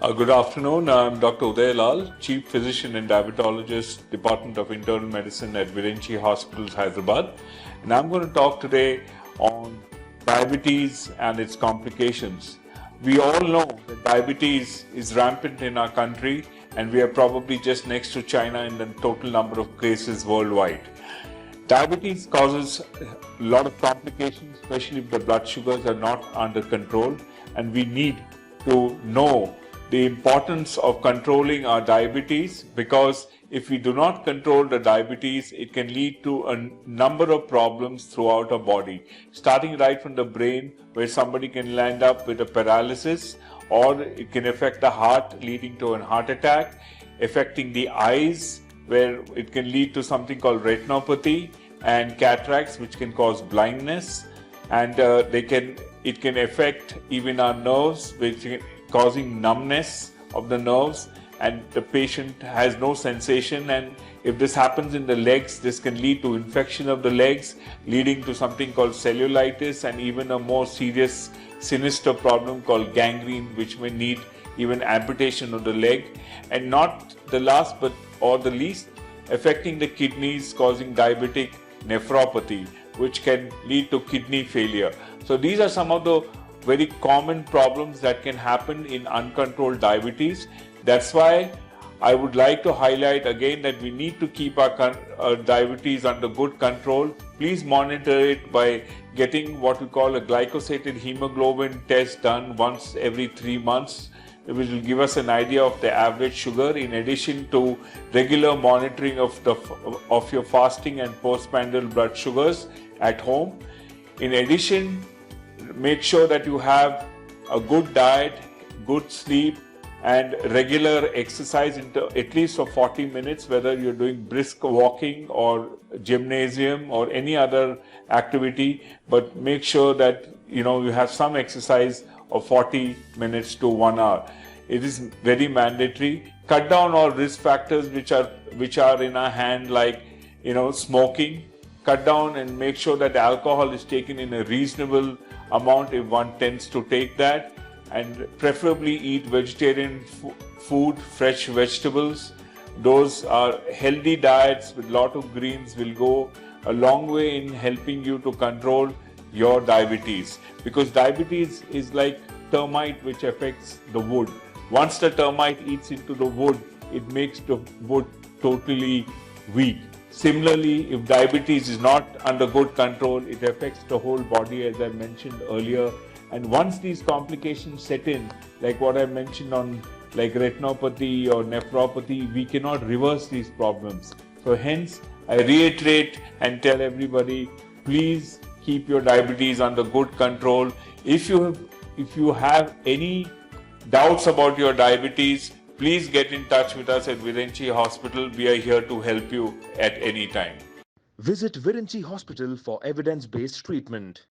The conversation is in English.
Good afternoon. I'm Dr. Udai Lal, Chief Physician and Diabetologist, Department of Internal Medicine at Virinchi Hospitals, Hyderabad. And I'm going to talk today on diabetes and its complications. We all know that diabetes is rampant in our country, and we are probably just next to China in the total number of cases worldwide. Diabetes causes a lot of complications, especially if the blood sugars are not under control, and we need to know the importance of controlling our diabetes, because if we do not control the diabetes, it can lead to a number of problems throughout our body, starting right from the brain, where somebody can land up with a paralysis, or it can affect the heart, leading to an heart attack, affecting the eyes, where it can lead to something called retinopathy and cataracts, which can cause blindness, and it can affect even our nerves, which causing numbness of the nerves, and the patient has no sensation. And if this happens in the legs, this can lead to infection of the legs, leading to something called cellulitis, and even a more serious, sinister problem called gangrene, which may need even amputation of the leg. And not the last but or the least, affecting the kidneys, causing diabetic nephropathy, which can lead to kidney failure. So these are some of the very common problems that can happen in uncontrolled diabetes. That's why I would like to highlight again that we need to keep our diabetes under good control. Please monitor it by getting what we call a glycosated hemoglobin test done once every 3 months, which will give us an idea of the average sugar, in addition to regular monitoring of your fasting and postprandial blood sugars at home. In addition, make sure that you have a good diet, good sleep, and regular exercise at least for 40 minutes, whether you're doing brisk walking or gymnasium or any other activity. But make sure that you have some exercise of 40 minutes to 1 hour. It is very mandatory. Cut down all risk factors which are in our hand, like smoking. Cut down and make sure that alcohol is taken in a reasonable amount if one tends to take that, and preferably eat vegetarian food, fresh vegetables. Those are healthy diets with lot of greens will go a long way in helping you to control your diabetes, because diabetes is like termite which affects the wood. Once the termite eats into the wood, it makes the wood totally weak. Similarly, if diabetes is not under good control, it affects the whole body, as I mentioned earlier. And once these complications set in, like what I mentioned on like retinopathy or nephropathy, we cannot reverse these problems. So hence, I reiterate and tell everybody, please keep your diabetes under good control. If you have any doubts about your diabetes, please get in touch with us at Virinchi Hospital. We are here to help you at any time. Visit Virinchi Hospital for evidence-based treatment.